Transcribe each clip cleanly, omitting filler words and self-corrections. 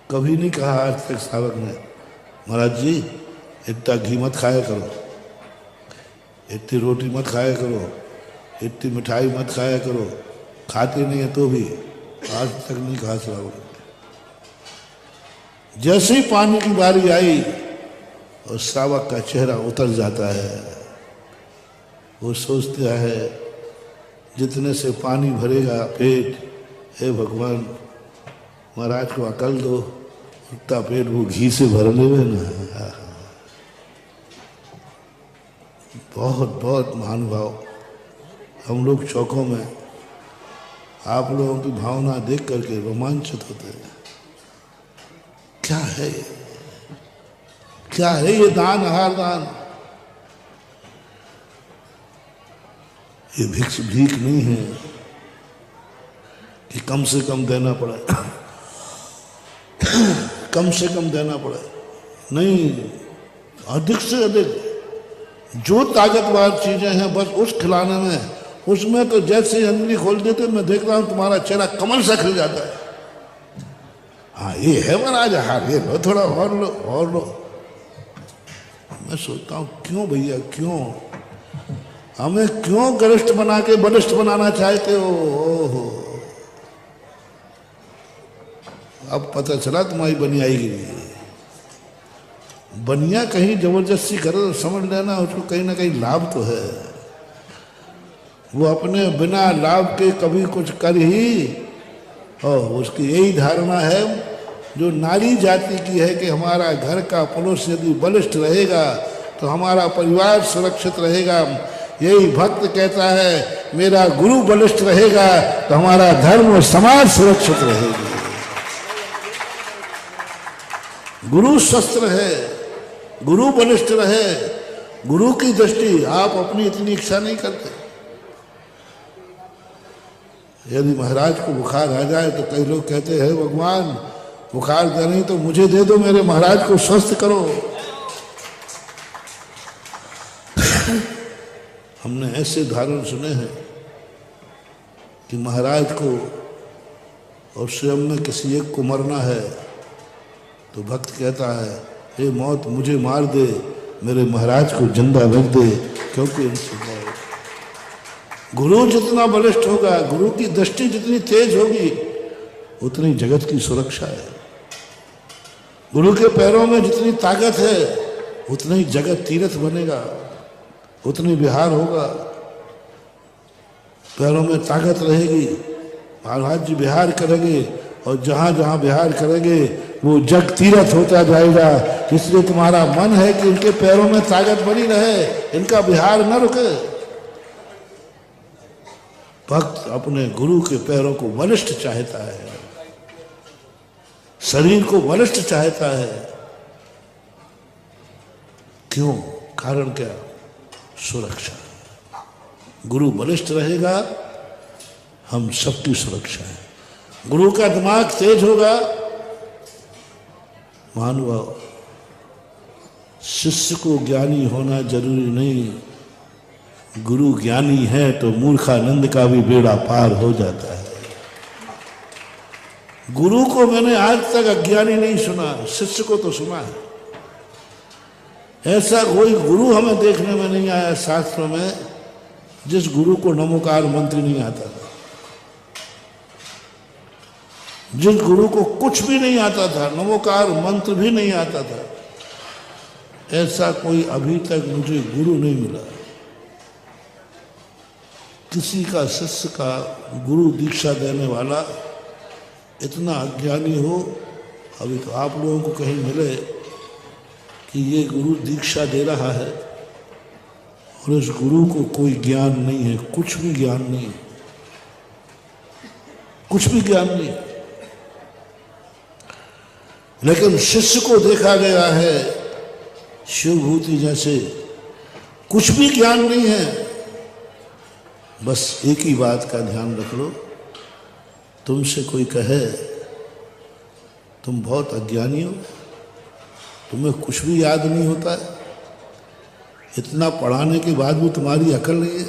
कभी नहीं कहा आज तक सावक ने, महाराज जी इतना घी मत खाया करो, इतनी रोटी मत खाया करो, इतनी मिठाई मत खाया करो, खाते नहीं है तो भी, आज तक नहीं कहा श्रावक ने। जैसे ही पानी की बारी आई और श्रावक का चेहरा उतर जाता है, वो सोचता है जितने से पानी भरेगा पेट, हे भगवान महाराज को अकल दो, उतना पेट वो घी से भर ले ना। बहुत बहुत महानुभाव, हम लोग चौकों में आप लोगों की भावना देख करके रोमांचित होते हैं। क्या है ये, क्या है ये दान, आहार दान? ये भिक्ष भीख नहीं है कि कम से कम देना पड़े, कम से कम देना पड़े, नहीं, अधिक से अधिक जो ताकतवर चीजें हैं बस उस खिलाने में, उसमें तो जैसे अंगली खोल देते मैं देख रहा हूं तुम्हारा चेहरा कमल सा खिल जाता है। हाँ ये है महाराज, हाँ ये लो, थोड़ा और लो और लो। मैं सोचता हूं क्यों भैया, क्यों हमें क्यों गरिष्ठ बना के बलिष्ठ बनाना चाहते हो? ओहो, अब पता चला तुम्हारी बनियाई गिरी। बनिया कहीं जबरदस्ती करे तो समझ लेना उसको कहीं ना कहीं लाभ तो है, वो अपने बिना लाभ के कभी कुछ कर ही, और उसकी यही धारणा है जो नारी जाति की है कि हमारा घर का पुरुष यदि बलिष्ठ रहेगा तो हमारा परिवार सुरक्षित रहेगा। यही भक्त कहता है मेरा गुरु बलिष्ठ रहेगा तो हमारा धर्म और समाज सुरक्षित रहेगी। गुरु स्वस्थ रहे, गुरु बलिष्ठ रहे, गुरु की दृष्टि, आप अपनी इतनी इच्छा नहीं करते। यदि महाराज को बुखार आ जाए तो कई लोग कहते हैं भगवान बुखार दे नहीं तो मुझे दे दो, मेरे महाराज को स्वस्थ करो। हमने ऐसे उदाहरण सुने हैं कि महाराज को और स्वयं में किसी एक को मरना है तो भक्त कहता है हे मौत मुझे मार दे, मेरे महाराज को जिंदा रख दे, क्योंकि इनसे मौत। गुरु जितना बलिष्ठ होगा, गुरु की दृष्टि जितनी तेज होगी, उतनी जगत की सुरक्षा है। गुरु के पैरों में जितनी ताकत है उतनी ही जगत तीर्थ बनेगा, उतनी विहार होगा। पैरों में ताकत रहेगी, महाराज जी विहार करेंगे और जहां जहां विहार करेंगे वो जग तीर्थ होता जाएगा। इसलिए तुम्हारा मन है कि इनके पैरों में ताकत बनी रहे, इनका विहार न रुके। भक्त अपने गुरु के पैरों को बलिष्ठ चाहता है, शरीर को बलिष्ठ चाहता है। क्यों? कारण क्या? सुरक्षा। गुरु बलिष्ठ रहेगा, हम सबकी सुरक्षा है। गुरु का दिमाग तेज होगा, महानुभाव शिष्य को ज्ञानी होना जरूरी नहीं, गुरु ज्ञानी है तो मूर्खानंद का भी बेड़ा पार हो जाता है। गुरु को मैंने आज तक अज्ञानी नहीं सुना, शिष्य को तो सुना है। ऐसा कोई गुरु हमें देखने में नहीं आया शास्त्रों में जिस गुरु को नमोकार मंत्र नहीं आता था, जिस गुरु को कुछ भी नहीं आता था, नमोकार मंत्र भी नहीं आता था, ऐसा कोई अभी तक मुझे गुरु नहीं मिला। किसी का शिष्य का गुरु दीक्षा देने वाला इतना अज्ञानी हो, अभी तो आप लोगों को कहीं मिले कि ये गुरु दीक्षा दे रहा है और उस गुरु को कोई ज्ञान नहीं है, कुछ भी ज्ञान नहीं, कुछ भी ज्ञान नहीं। लेकिन शिष्य को देखा गया है शिवभूति जैसे, कुछ भी ज्ञान नहीं है। बस एक ही बात का ध्यान रख लो, तुमसे कोई कहे तुम बहुत अज्ञानी हो, तुम्हें कुछ भी याद नहीं होता है, इतना पढ़ाने के बाद भी तुम्हारी अकल नहीं है,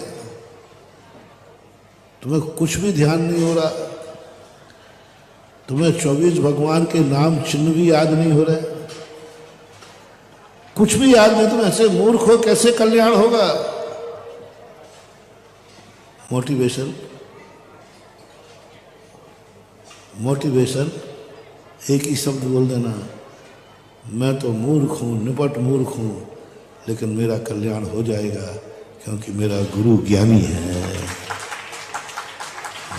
तुम्हें कुछ भी ध्यान नहीं हो रहा, तुम्हें 24 भगवान के नाम चिन्ह भी याद नहीं हो रहे, कुछ भी याद नहीं, तुम ऐसे मूर्ख हो, कैसे कल्याण होगा? मोटिवेशन, मोटिवेशन, एक ही शब्द बोल देना, मैं तो मूर्ख हूं, निपट मूर्ख हूं, लेकिन मेरा कल्याण हो जाएगा क्योंकि मेरा गुरु ज्ञानी है,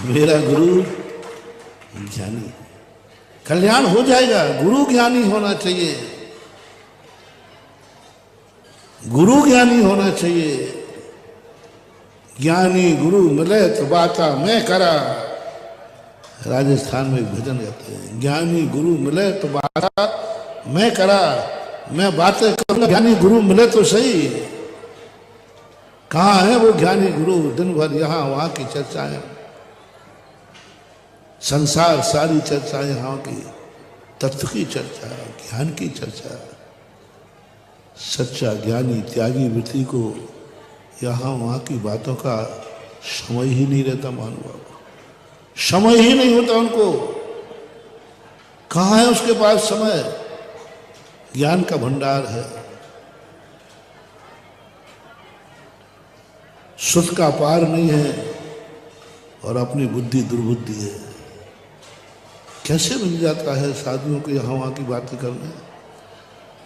मेरा गुरु ज्ञानी है। कल्याण हो जाएगा, गुरु ज्ञानी होना चाहिए, गुरु ज्ञानी होना चाहिए। ज्ञानी गुरु मिले तो बाता मैं करा, राजस्थान में एक भजन गाते हैं, ज्ञानी गुरु मिले तो बाता मैं करा, मैं बातें करूंगा, ज्ञानी गुरु मिले तो सही। कहाँ है वो ज्ञानी गुरु? दिन भर यहाँ वहां की चर्चाएं, संसार सारी चर्चाएं यहाँ की, तत्व की चर्चा, ज्ञान की चर्चा। सच्चा ज्ञानी त्यागी वृत्ति को यहाँ वहाँ की बातों का समय ही नहीं रहता, मानो समय ही नहीं होता उनको। कहाँ है उसके पास समय? ज्ञान का भंडार है, सुख का पार नहीं है और अपनी बुद्धि दुर्बुद्धि है। कैसे मिल जाता है साधुओं को यहाँ वहाँ की बातें करने?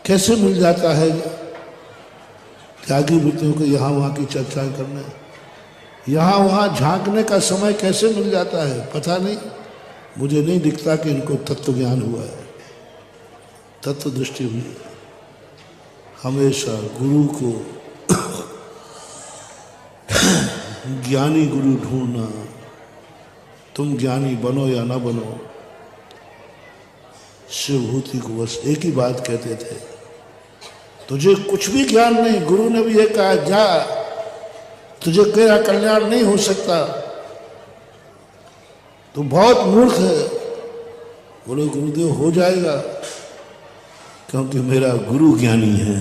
कैसे मिल जाता है त्यागी वृत्तियों को यहाँ वहाँ की चर्चाएं करने? यहाँ वहाँ झांकने का समय कैसे मिल जाता है? पता नहीं, मुझे नहीं दिखता कि इनको तत्व ज्ञान हुआ है, तत्व दृष्टि हुई है। हमेशा गुरु को ज्ञानी गुरु ढूंढना, तुम ज्ञानी बनो या ना बनो, शिवभूति को बस एक ही बात कहते थे, तुझे कुछ भी ज्ञान नहीं। गुरु ने भी ये कहा, जा, तुझे तेरा कल्याण नहीं हो सकता, तू बहुत मूर्ख है। बोले गुरुदेव हो जाएगा क्योंकि मेरा गुरु ज्ञानी है।